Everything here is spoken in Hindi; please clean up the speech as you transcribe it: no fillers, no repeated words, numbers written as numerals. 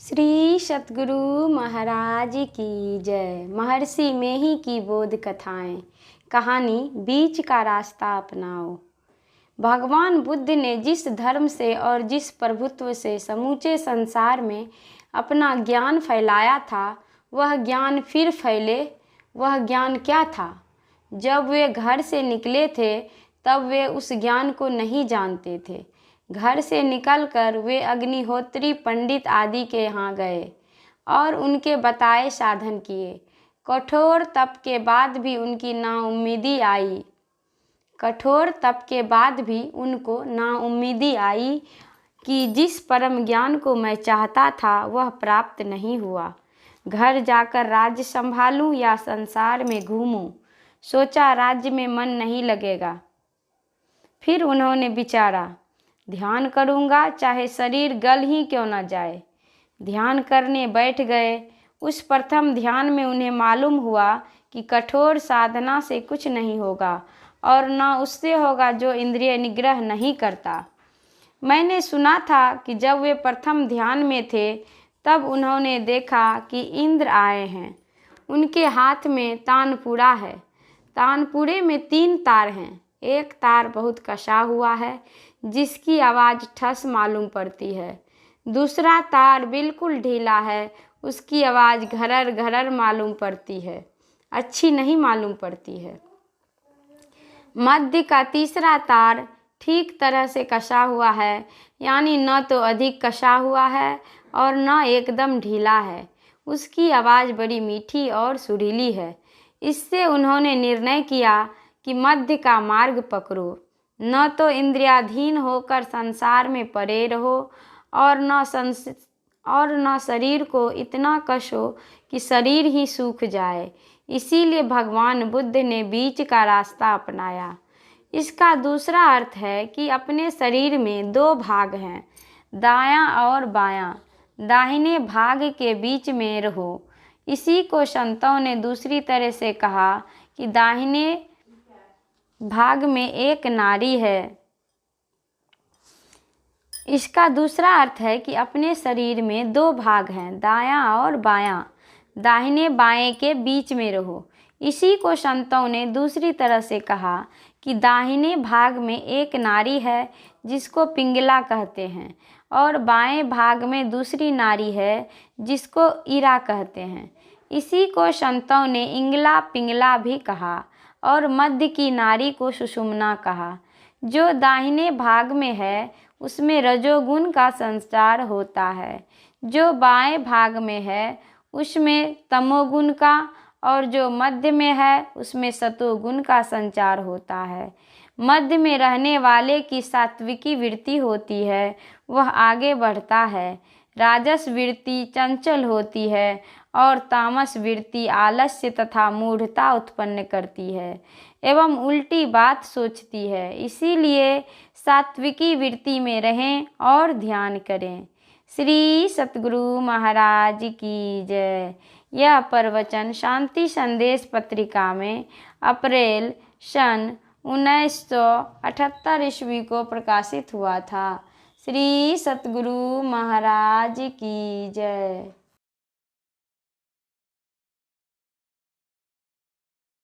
श्री सतगुरु महाराज की जय। महर्षि मेही की बोध कथाएं। कहानी बीच का रास्ता अपनाओ। भगवान बुद्ध ने जिस धर्म से और जिस प्रभुत्व से समूचे संसार में अपना ज्ञान फैलाया था, वह ज्ञान फिर फैले। वह ज्ञान क्या था? जब वे घर से निकले थे तब वे उस ज्ञान को नहीं जानते थे। घर से निकलकर वे अग्निहोत्री पंडित आदि के यहाँ गए और उनके बताए साधन किए। कठोर तप के बाद भी उनकी नाउम्मीदी आई। कठोर तप के बाद भी उनको नाउम्मीदी आई कि जिस परम ज्ञान को मैं चाहता था वह प्राप्त नहीं हुआ। घर जाकर राज्य संभालूं या संसार में घूमूं, सोचा राज्य में मन नहीं लगेगा। फिर उन्होंने विचारा, ध्यान करूँगा चाहे शरीर गल ही क्यों न जाए। ध्यान करने बैठ गए। उस प्रथम ध्यान में उन्हें मालूम हुआ कि कठोर साधना से कुछ नहीं होगा और न उससे होगा जो इंद्रिय निग्रह नहीं करता। मैंने सुना था कि जब वे प्रथम ध्यान में थे तब उन्होंने देखा कि इंद्र आए हैं। उनके हाथ में तानपुरा है। तानपुरे में 3 तार हैं। एक तार बहुत कसा हुआ है जिसकी आवाज़ ठस मालूम पड़ती है। दूसरा तार बिल्कुल ढीला है, उसकी आवाज़ घरर घरर मालूम पड़ती है, अच्छी नहीं मालूम पड़ती है। मध्य का तीसरा तार ठीक तरह से कसा हुआ है, यानी न तो अधिक कसा हुआ है और न एकदम ढीला है। उसकी आवाज़ बड़ी मीठी और सुरीली है। इससे उन्होंने निर्णय किया कि मध्य का मार्ग पकड़ो। न तो इंद्रियाधीन होकर संसार में पड़े रहो और न शरीर को इतना कसो कि शरीर ही सूख जाए। इसीलिए भगवान बुद्ध ने बीच का रास्ता अपनाया। इसका दूसरा अर्थ है कि अपने शरीर में 2 भाग हैं, दायां और बायां। दाहिने भाग के बीच में रहो। इसी को संतों ने दूसरी तरह से कहा कि दाहिने भाग में एक नारी है। इसका दूसरा अर्थ है कि अपने शरीर में 2 भाग हैं, दायां और बायां। दाहिने बाएं के बीच में रहो। इसी को संतों ने दूसरी तरह से कहा कि दाहिने भाग में एक नारी है जिसको पिंगला कहते हैं और बाएं भाग में दूसरी नारी है जिसको इरा कहते हैं। इसी को संतों ने इंगला पिंगला भी कहा और मध्य की नारी को सुषुम्ना कहा। जो दाहिने भाग में है उसमें रजोगुण का संचार होता है, जो बाएं भाग में है उसमें तमोगुण का, और जो मध्य में है उसमें सतोगुण का संचार होता है। मध्य में रहने वाले की सात्विकी वृत्ति होती है, वह आगे बढ़ता है। राजस वृत्ति चंचल होती है और तामस वृत्ति आलस्य तथा मूढ़ता उत्पन्न करती है एवं उल्टी बात सोचती है। इसीलिए सात्विकी वृत्ति में रहें और ध्यान करें। श्री सतगुरु महाराज की जय। यह प्रवचन शांति संदेश पत्रिका में अप्रैल सन 1978 ईस्वी को प्रकाशित हुआ था। श्री सतगुरु महाराज की जय।